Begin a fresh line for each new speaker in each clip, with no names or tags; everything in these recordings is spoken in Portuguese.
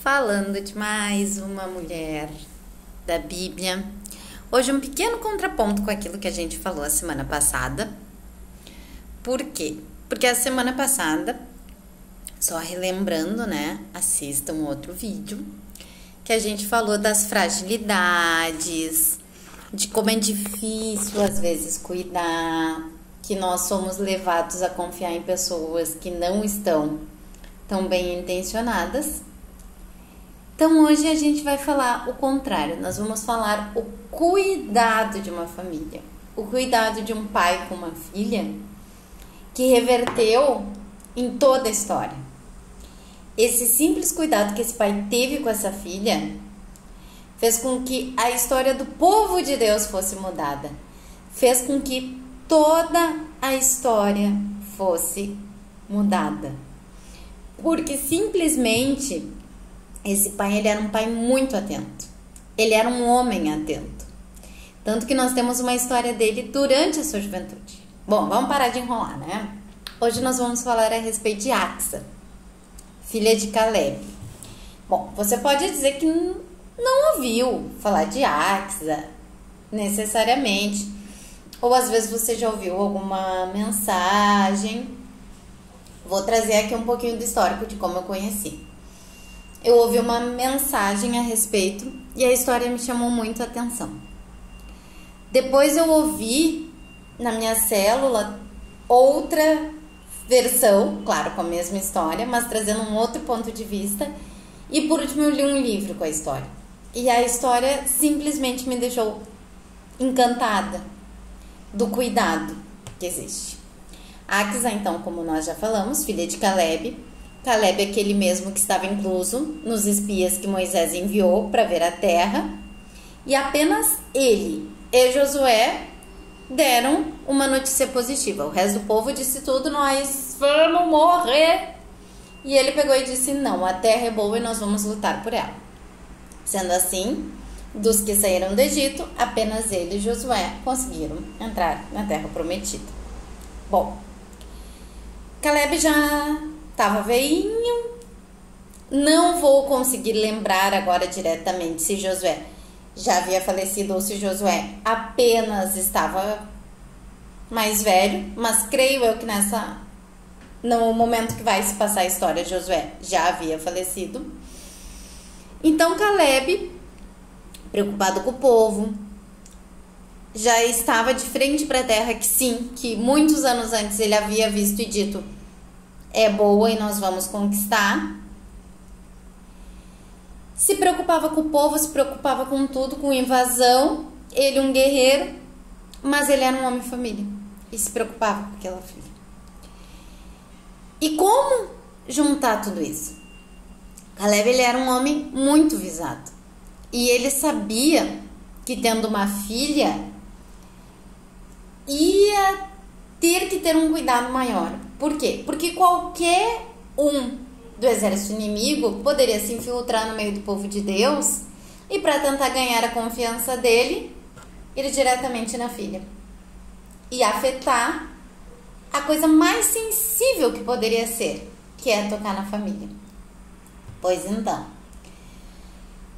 falando de mais uma mulher da Bíblia. Hoje um pequeno contraponto com aquilo que a gente falou a semana passada. Por quê? Porque a semana passada, só relembrando, né, assista um outro vídeo, que a gente falou das fragilidades, de como é difícil às vezes cuidar, que nós somos levados a confiar em pessoas que não estão tão bem intencionadas. Então hoje a gente vai falar o contrário, nós vamos falar o cuidado de uma família, o cuidado de um pai com uma filha que reverteu em toda a história. Esse simples cuidado que esse pai teve com essa filha fez com que a história do povo de Deus fosse mudada, fez com que toda a história fosse mudada, porque simplesmente esse pai, ele era um pai muito atento, ele era um homem atento, tanto que nós temos uma história dele durante a sua juventude. Bom, vamos parar de enrolar, né? Hoje nós vamos falar a respeito de Axa, filha de Caleb. Bom, você pode dizer que não ouviu falar de Axa necessariamente, ou às vezes você já ouviu alguma mensagem. Vou trazer aqui um pouquinho do histórico de como eu conheci. Eu ouvi uma mensagem a respeito e a história me chamou muito a atenção. Depois eu ouvi na minha célula outra versão, claro, com a mesma história, mas trazendo um outro ponto de vista. E por último eu li um livro com a história. E a história simplesmente me deixou encantada do cuidado que existe. Axa, então, como nós já falamos, filha de Caleb. Caleb é aquele mesmo que estava incluso nos espias que Moisés enviou para ver a terra. E apenas ele e Josué deram uma notícia positiva. O resto do povo disse tudo, nós vamos morrer. E ele pegou e disse, não, a terra é boa e nós vamos lutar por ela. Sendo assim, dos que saíram do Egito, apenas ele e Josué conseguiram entrar na terra prometida. Bom, Caleb já estava velhinho, não vou conseguir lembrar agora diretamente se Josué já havia falecido ou se Josué apenas estava mais velho, mas creio eu que no momento que vai se passar a história, Josué já havia falecido. Então Caleb, preocupado com o povo, já estava de frente para a terra que sim, que muitos anos antes ele havia visto e dito, é boa e nós vamos conquistar. Se preocupava com o povo, se preocupava com tudo, com invasão. Ele um guerreiro, mas ele era um homem família e se preocupava com aquela filha. E como juntar tudo isso? Caleb, ele era um homem muito visado e ele sabia que tendo uma filha ia ter que ter um cuidado maior. Por quê? Porque qualquer um do exército inimigo poderia se infiltrar no meio do povo de Deus e para tentar ganhar a confiança dele, ir diretamente na filha e afetar a coisa mais sensível que poderia ser, que é tocar na família. Pois então,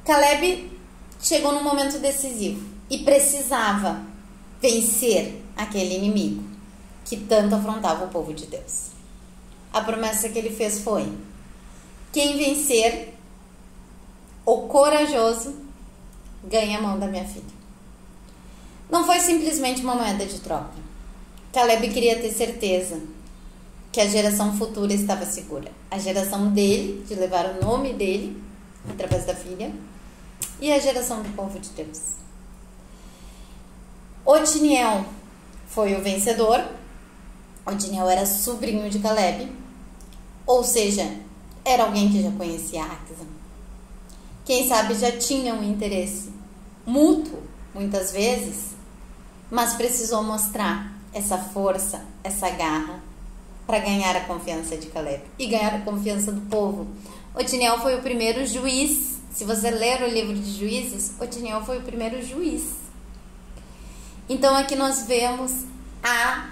Caleb chegou num momento decisivo e precisava vencer aquele inimigo que tanto afrontava o povo de Deus. A promessa que ele fez foi, quem vencer, o corajoso, ganha a mão da minha filha. Não foi simplesmente uma moeda de troca. Caleb queria ter certeza que a geração futura estava segura. A geração dele, de levar o nome dele, através da filha, e a geração do povo de Deus. Otiniel foi o vencedor. Otiniel era sobrinho de Caleb, ou seja, era alguém que já conhecia Axa. Quem sabe já tinha um interesse mútuo, muitas vezes, mas precisou mostrar essa força, essa garra, para ganhar a confiança de Caleb e ganhar a confiança do povo. Otiniel foi o primeiro juiz. Se você ler o livro de Juízes, Otiniel foi o primeiro juiz. Então aqui nós vemos a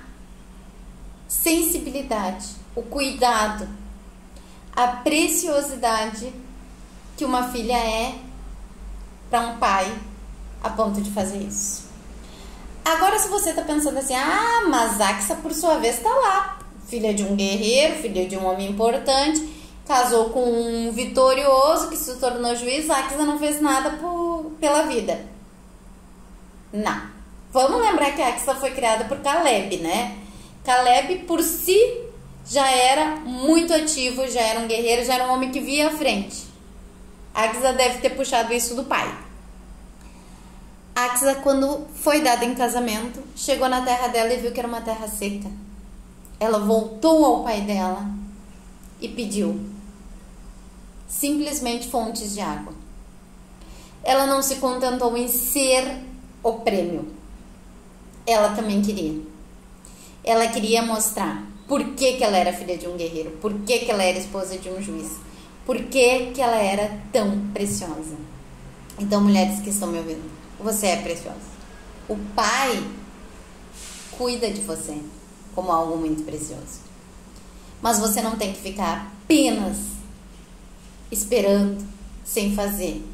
sensibilidade, o cuidado, a preciosidade que uma filha é para um pai a ponto de fazer isso. Agora, se você tá pensando assim, mas Axa, por sua vez, tá lá, filha de um guerreiro, filha de um homem importante, casou com um vitorioso que se tornou juiz, Axa não fez nada pela vida. Não. Vamos lembrar que Axa foi criada por Caleb, né? Caleb, por si, já era muito ativo, já era um guerreiro, já era um homem que via à frente. Axa deve ter puxado isso do pai. Axa, quando foi dada em casamento, chegou na terra dela e viu que era uma terra seca. Ela voltou ao pai dela e pediu simplesmente fontes de água. Ela não se contentou em ser o prêmio. Ela também queria. Ela queria mostrar por que ela era filha de um guerreiro, por que ela era esposa de um juiz, por que ela era tão preciosa. Então, mulheres que estão me ouvindo, você é preciosa. O pai cuida de você como algo muito precioso. Mas você não tem que ficar apenas esperando, sem fazer.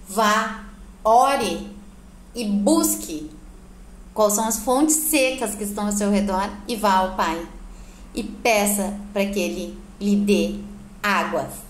Vá, ore e busque quais são as fontes secas que estão ao seu redor e vá ao pai e peça para que ele lhe dê águas.